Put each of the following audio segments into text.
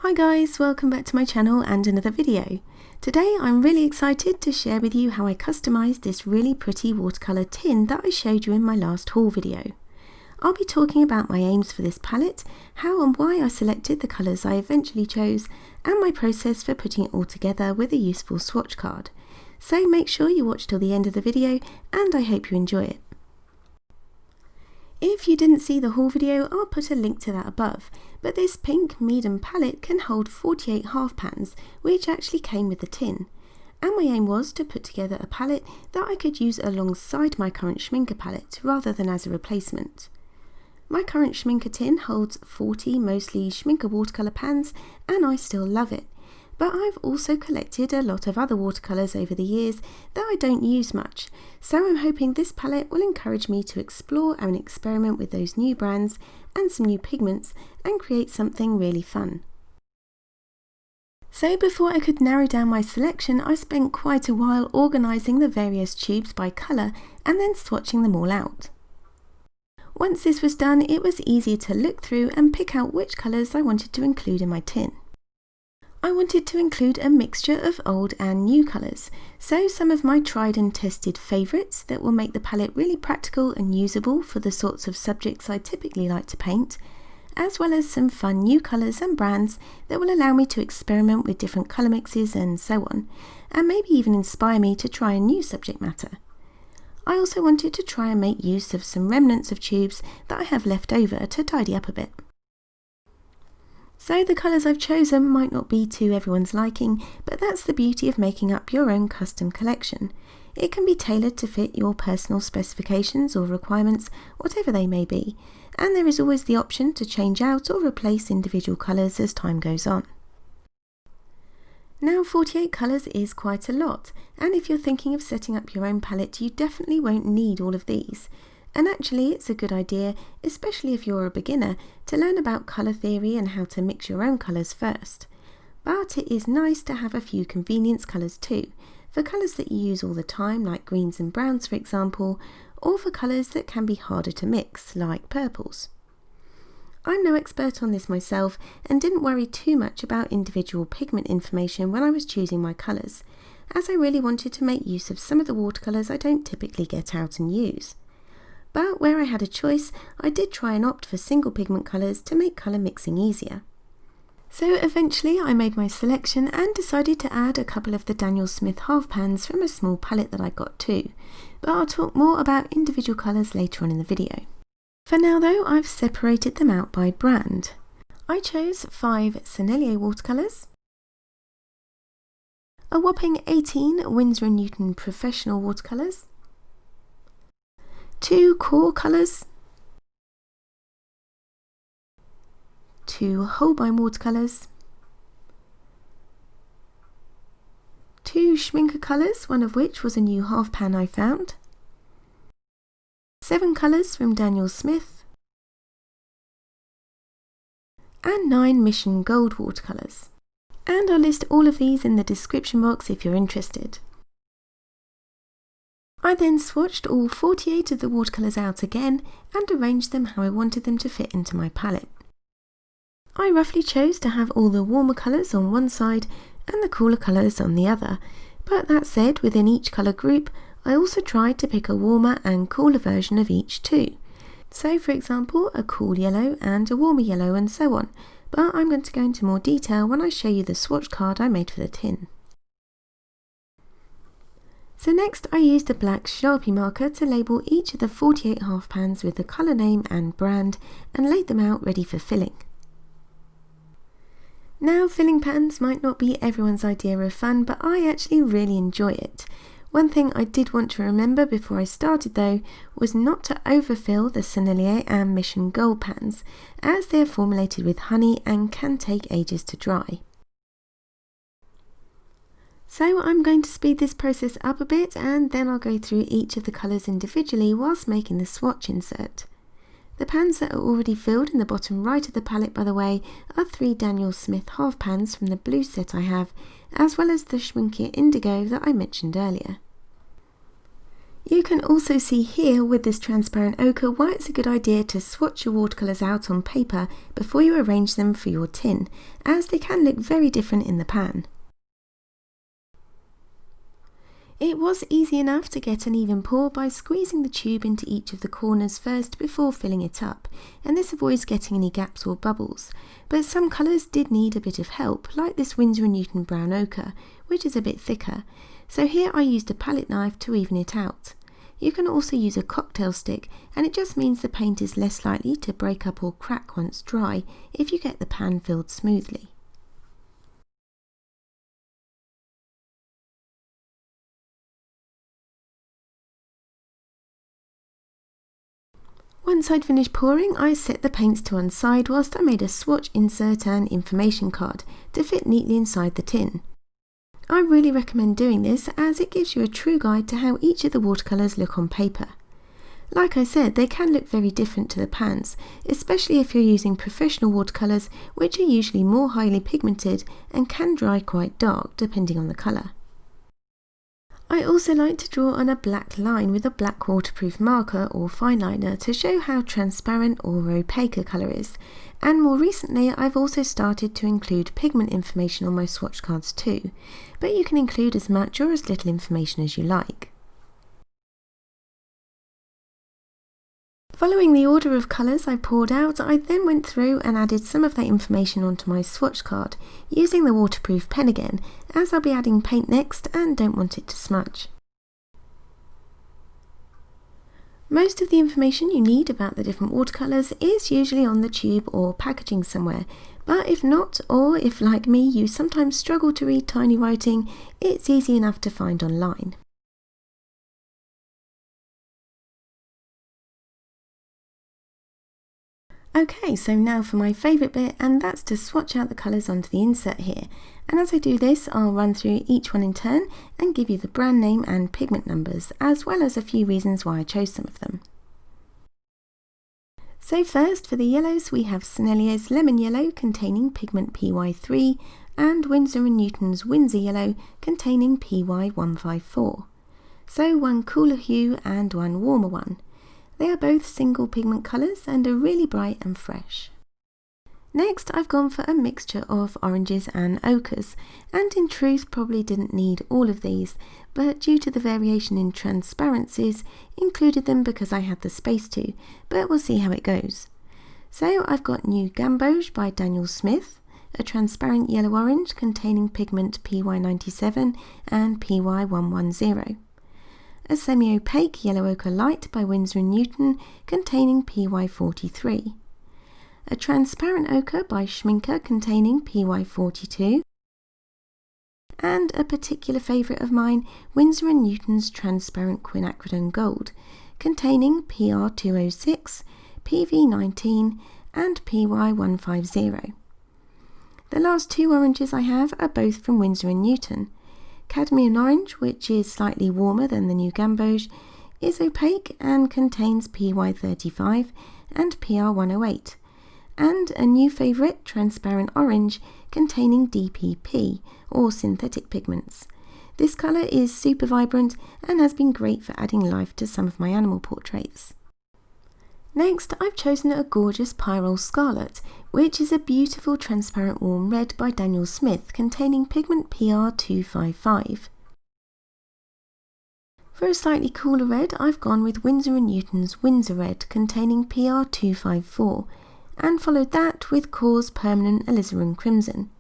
Hi guys, welcome back to my channel and another video. Today I'm really excited to share with you how I customised this really pretty watercolour tin that I showed you in my last haul video. I'll be talking about my aims for this palette, how and why I selected the colours I eventually chose, and my process for putting it all together with a useful swatch card. So make sure you watch till the end of the video and I hope you enjoy it. If you didn't see the haul video, I'll put a link to that above, but this pink Meeden palette can hold 48 half pans, which actually came with the tin. And my aim was to put together a palette that I could use alongside my current Schminker palette, rather than as a replacement. My current Schminker tin holds 40 mostly Schminker watercolour pans, and I still love it. But I've also collected a lot of other watercolours over the years that I don't use much, so I'm hoping this palette will encourage me to explore and experiment with those new brands and some new pigments and create something really fun. So before I could narrow down my selection, I spent quite a while organising the various tubes by colour and then swatching them all out. Once this was done, it was easier to look through and pick out which colours I wanted to include in my tin. I wanted to include a mixture of old and new colours, so some of my tried and tested favourites that will make the palette really practical and usable for the sorts of subjects I typically like to paint, as well as some fun new colours and brands that will allow me to experiment with different colour mixes and so on, and maybe even inspire me to try a new subject matter. I also wanted to try and make use of some remnants of tubes that I have left over to tidy up a bit. So the colours I've chosen might not be to everyone's liking, but that's the beauty of making up your own custom collection. It can be tailored to fit your personal specifications or requirements, whatever they may be, and there is always the option to change out or replace individual colours as time goes on. Now 48 colours is quite a lot, and if you're thinking of setting up your own palette you definitely won't need all of these. And actually it's a good idea, especially if you're a beginner, to learn about colour theory and how to mix your own colours first. But it is nice to have a few convenience colours too, for colours that you use all the time like greens and browns for example, or for colours that can be harder to mix like purples. I'm no expert on this myself and didn't worry too much about individual pigment information when I was choosing my colours, as I really wanted to make use of some of the watercolours I don't typically get out and use. But where I had a choice, I did try and opt for single pigment colours to make colour mixing easier. So eventually I made my selection and decided to add a couple of the Daniel Smith half pans from a small palette that I got too, but I'll talk more about individual colours later on in the video. For now though, I've separated them out by brand. I chose 5 Sennelier watercolours, a whopping 18 Winsor & Newton professional watercolours, 2 core colours, 2 Holbein watercolours, 2 Schminker colours, one of which was a new half pan I found, 7 colours from Daniel Smith, and 9 Mission Gold watercolours. And I'll list all of these in the description box if you're interested. I then swatched all 48 of the watercolours out again and arranged them how I wanted them to fit into my palette. I roughly chose to have all the warmer colours on one side and the cooler colours on the other, but that said, within each colour group I also tried to pick a warmer and cooler version of each too. So for example, a cool yellow and a warmer yellow and so on, but I'm going to go into more detail when I show you the swatch card I made for the tin. So next I used a black Sharpie marker to label each of the 48 half pans with the colour name and brand and laid them out ready for filling. Now filling pans might not be everyone's idea of fun, but I actually really enjoy it. One thing I did want to remember before I started though was not to overfill the Sennelier and Mission Gold pans, as they are formulated with honey and can take ages to dry. So I'm going to speed this process up a bit and then I'll go through each of the colours individually whilst making the swatch insert. The pans that are already filled in the bottom right of the palette, by the way, are 3 Daniel Smith half pans from the blue set I have, as well as the Schminker Indigo that I mentioned earlier. You can also see here with this transparent ochre why it's a good idea to swatch your watercolours out on paper before you arrange them for your tin, as they can look very different in the pan. It was easy enough to get an even pour by squeezing the tube into each of the corners first before filling it up, and this avoids getting any gaps or bubbles, but some colours did need a bit of help, like this Winsor & Newton brown ochre, which is a bit thicker, so here I used a palette knife to even it out. You can also use a cocktail stick, and it just means the paint is less likely to break up or crack once dry if you get the pan filled smoothly. Once I'd finished pouring, I set the paints to one side whilst I made a swatch insert and information card to fit neatly inside the tin. I really recommend doing this as it gives you a true guide to how each of the watercolours look on paper. Like I said, they can look very different to the pans, especially if you're using professional watercolours, which are usually more highly pigmented and can dry quite dark depending on the colour. I also like to draw on a black line with a black waterproof marker or fine liner to show how transparent or opaque a colour is, and more recently I've also started to include pigment information on my swatch cards too, but you can include as much or as little information as you like. Following the order of colours I poured out, I then went through and added some of that information onto my swatch card, using the waterproof pen again, as I'll be adding paint next and don't want it to smudge. Most of the information you need about the different watercolours is usually on the tube or packaging somewhere, but if not, or if like me you sometimes struggle to read tiny writing, it's easy enough to find online. Okay, so now for my favourite bit, and that's to swatch out the colours onto the insert here. And as I do this, I'll run through each one in turn and give you the brand name and pigment numbers, as well as a few reasons why I chose some of them. So first, for the yellows, we have Sennelier's Lemon Yellow containing pigment PY3 and Winsor & Newton's Winsor Yellow containing PY154. So one cooler hue and one warmer one. They are both single pigment colours and are really bright and fresh. Next, I've gone for a mixture of oranges and ochres, and in truth probably didn't need all of these, but due to the variation in transparencies, included them because I had the space to, but we'll see how it goes. So I've got New Gamboge by Daniel Smith, a transparent yellow-orange containing pigment PY97 and PY110. A semi-opaque yellow ochre light by Winsor & Newton containing PY43. A transparent ochre by Schminker containing PY42. And a particular favourite of mine, Winsor & Newton's transparent quinacridone gold containing PR206, PV19 and PY150. The last two oranges I have are both from Winsor & Newton. Cadmium orange, which is slightly warmer than the New Gamboge, is opaque and contains PY35 and PR108, and a new favourite, transparent orange, containing DPP, or synthetic pigments. This colour is super vibrant and has been great for adding life to some of my animal portraits. Next, I've chosen a gorgeous Pyrrole Scarlet, which is a beautiful transparent warm red by Daniel Smith containing pigment PR255. For a slightly cooler red, I've gone with Winsor & Newton's Winsor Red containing PR254, and followed that with Cause Permanent Alizarin Crimson.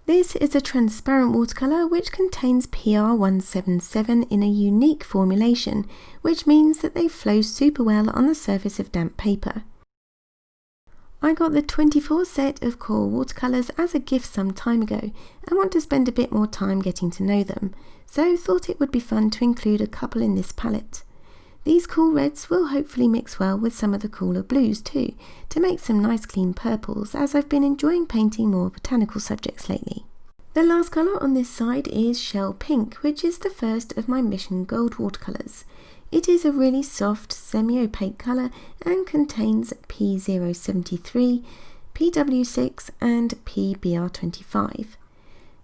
This is a transparent watercolour which contains PR177 in a unique formulation, which means that they flow super well on the surface of damp paper. I got the 24 set of core watercolours as a gift some time ago and want to spend a bit more time getting to know them, so thought it would be fun to include a couple in this palette. These cool reds will hopefully mix well with some of the cooler blues too, to make some nice clean purples, as I've been enjoying painting more botanical subjects lately. The last colour on this side is Shell Pink, which is the first of my Mission Gold watercolours. It is a really soft, semi-opaque colour and contains P073, PW6 and PBR25.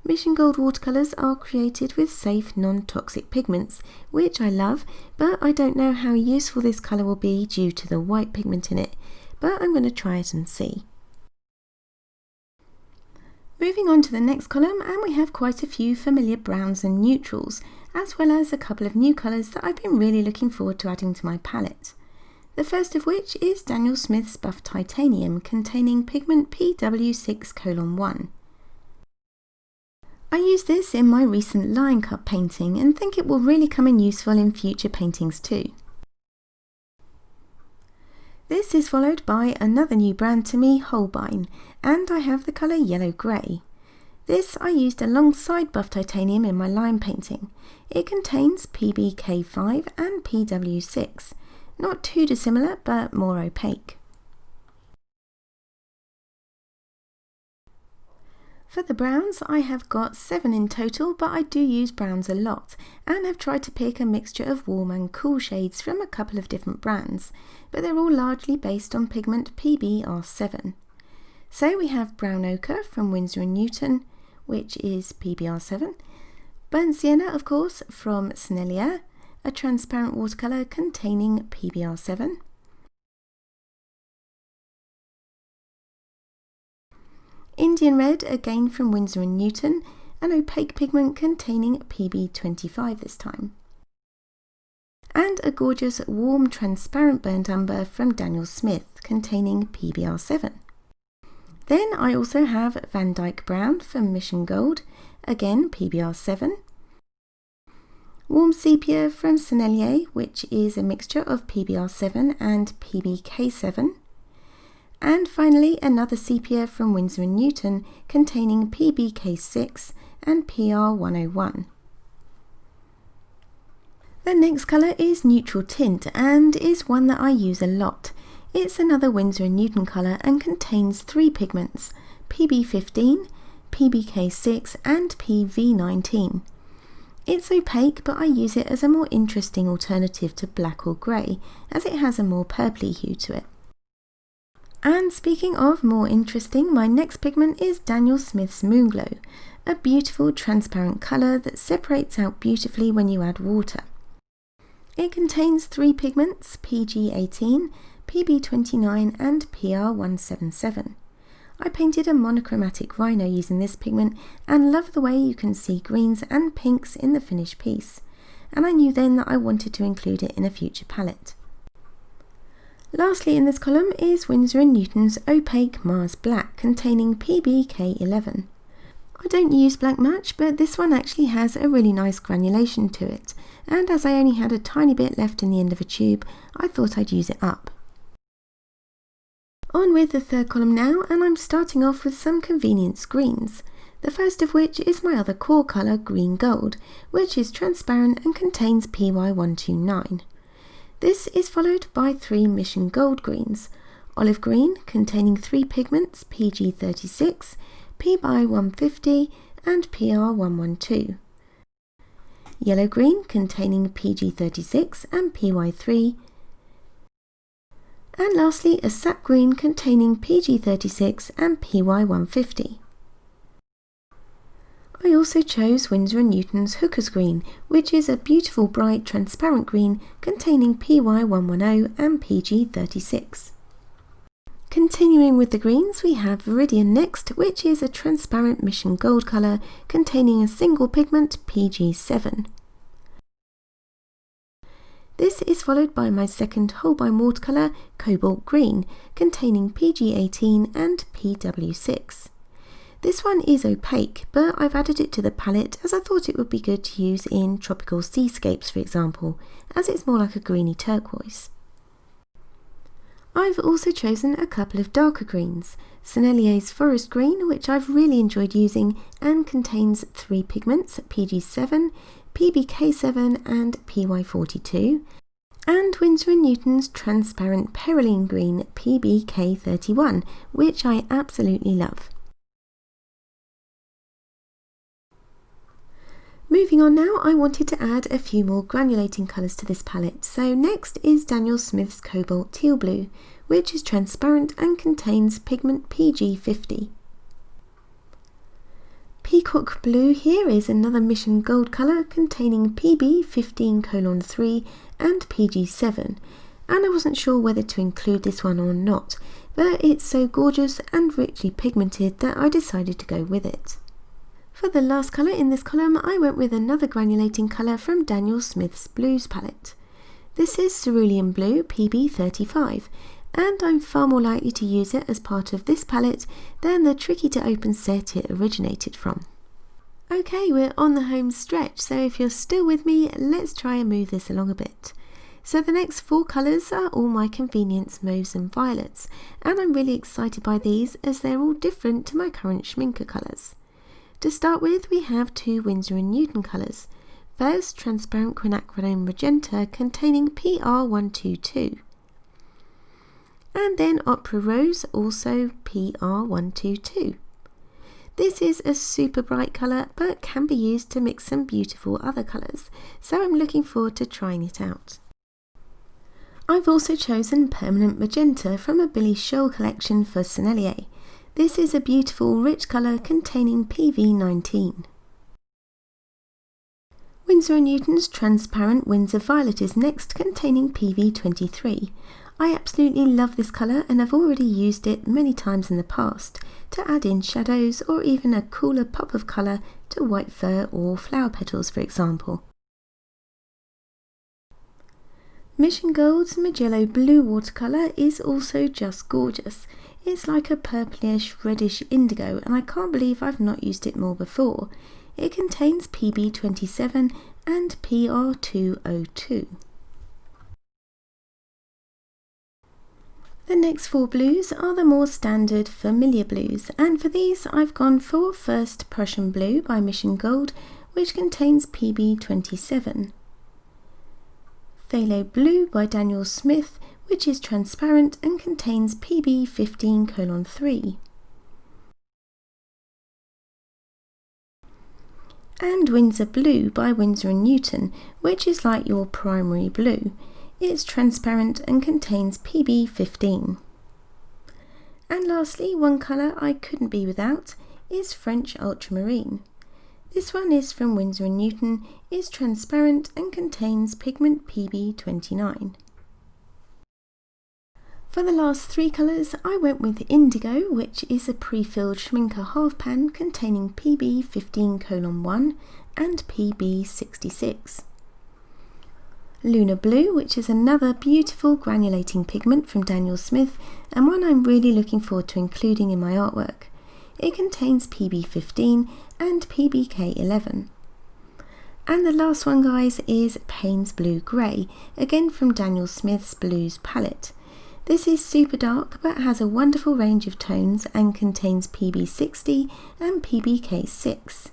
Mission Gold watercolours are created with safe, non-toxic pigments, which I love, but I don't know how useful this colour will be due to the white pigment in it, but I'm going to try it and see. Moving on to the next column, and we have quite a few familiar browns and neutrals, as well as a couple of new colours that I've been really looking forward to adding to my palette. The first of which is Daniel Smith's Buff Titanium, containing pigment PW6:1. I used this in my recent Lion Cub painting and think it will really come in useful in future paintings too. This is followed by another new brand to me, Holbein, and I have the colour Yellow Grey. This I used alongside Buff Titanium in my Lion painting. It contains PBK5 and PW6, not too dissimilar but more opaque. For the browns, I have got 7 in total, but I do use browns a lot and have tried to pick a mixture of warm and cool shades from a couple of different brands, but they're all largely based on pigment PBR7. So we have Brown Ochre from Winsor & Newton, which is PBR7, Burnt Sienna, of course, from Sennelier, a transparent watercolour containing PBR7, Indian Red, again from Winsor & Newton, an opaque pigment containing PB25 this time. And a gorgeous warm transparent burnt umber from Daniel Smith containing PBR7. Then I also have Van Dyke Brown from Mission Gold, again PBR7. Warm Sepia from Sennelier, which is a mixture of PBR7 and PBK7. And finally another sepia from Winsor & Newton containing PBK6 and PR101. The next colour is Neutral Tint and is one that I use a lot. It's another Winsor & Newton colour and contains 3 pigments, PB15, PBK6 and PV19. It's opaque, but I use it as a more interesting alternative to black or grey, as it has a more purpley hue to it. And speaking of more interesting, my next pigment is Daniel Smith's Moonglow, a beautiful transparent colour that separates out beautifully when you add water. It contains 3 pigments, PG18, PB29 and PR177. I painted a monochromatic rhino using this pigment and love the way you can see greens and pinks in the finished piece, and I knew then that I wanted to include it in a future palette. Lastly in this column is Winsor & Newton's Opaque Mars Black containing PBK11. I don't use black much, but this one actually has a really nice granulation to it, and as I only had a tiny bit left in the end of a tube, I thought I'd use it up. On with the third column now, and I'm starting off with some convenience greens, the first of which is my other core colour, Green Gold, which is transparent and contains PY129. This is followed by 3 Mission Gold greens, Olive Green containing 3 pigments, PG36, PY150 and PR112. Yellow Green containing PG36 and PY3. And lastly a Sap Green containing PG36 and PY150. I also chose Winsor & Newton's Hooker's Green, which is a beautiful bright transparent green containing PY110 and PG36. Continuing with the greens, we have Viridian next, which is a transparent Mission Gold colour containing a single pigment, PG7. This is followed by my second Holbein watercolour, Cobalt Green, containing PG18 and PW6. This one is opaque, but I've added it to the palette as I thought it would be good to use in tropical seascapes, for example, as it's more like a greeny turquoise. I've also chosen a couple of darker greens, Sennelier's Forest Green, which I've really enjoyed using and contains 3 pigments, PG7, PBK7 and PY42, and Winsor & Newton's Transparent Perylene Green, PBK31, which I absolutely love. Moving on now, I wanted to add a few more granulating colours to this palette, so next is Daniel Smith's Cobalt Teal Blue, which is transparent and contains pigment PG50. Peacock Blue here is another Mission Gold colour containing PB 15:3 and PG7, and I wasn't sure whether to include this one or not, but it's so gorgeous and richly pigmented that I decided to go with it. For the last colour in this column, I went with another granulating colour from Daniel Smith's Blues palette. This is Cerulean Blue PB 35, and I'm far more likely to use it as part of this palette than the tricky to open set it originated from. Okay, we're on the home stretch, so if you're still with me, let's try and move this along a bit. So the next 4 colours are all my convenience mauves and violets, and I'm really excited by these as they're all different to my current Schminke colours. To start with, we have 2 Winsor & Newton colours. First, Transparent Quinacridone Magenta containing PR122. And then Opera Rose, also PR122. This is a super bright colour but can be used to mix some beautiful other colours, so I'm looking forward to trying it out. I've also chosen Permanent Magenta from a Billy Scholl collection for Sennelier. This is a beautiful rich colour containing PV19. Winsor & Newton's Transparent Windsor Violet is next, containing PV23. I absolutely love this colour and have already used it many times in the past to add in shadows or even a cooler pop of colour to white fur or flower petals, for example. Mission Gold's Magello Blue watercolour is also just gorgeous. It's like a purplish reddish indigo and I can't believe I've not used it more before. It contains PB27 and PR202. The next 4 blues are the more standard familiar blues, and for these I've gone for first Prussian Blue by Mission Gold, which contains PB27. Phthalo Blue by Daniel Smith, which is transparent and contains PB15:3. And Windsor Blue by Winsor & Newton, which is like your primary blue. It's transparent and contains PB15. And lastly, one colour I couldn't be without is French Ultramarine. This one is from Winsor & Newton, is transparent and contains pigment PB29. For the last 3 colours, I went with Indigo, which is a pre-filled Schminke half pan containing PB15:1 and PB66. Lunar Blue, which is another beautiful granulating pigment from Daniel Smith and one I'm really looking forward to including in my artwork. It contains PB15 and PBK11. And the last one, guys, is Payne's Blue Grey, again from Daniel Smith's Blues palette. This is super dark but has a wonderful range of tones and contains PB60 and PBK6.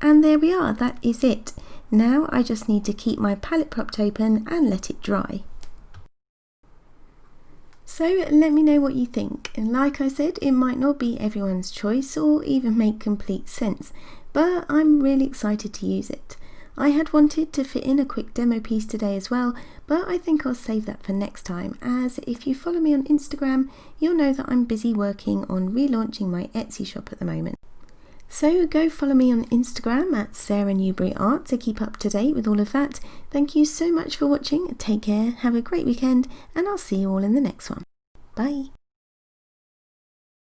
And there we are, that is it. Now I just need to keep my palette propped open and let it dry. So let me know what you think, and like I said, it might not be everyone's choice or even make complete sense, but I'm really excited to use it. I had wanted to fit in a quick demo piece today as well, but I think I'll save that for next time, as if you follow me on Instagram, you'll know that I'm busy working on relaunching my Etsy shop at the moment. So go follow me on Instagram at Sarah Newbury Art to keep up to date with all of that. Thank you so much for watching, take care, have a great weekend, and I'll see you all in the next one. Bye!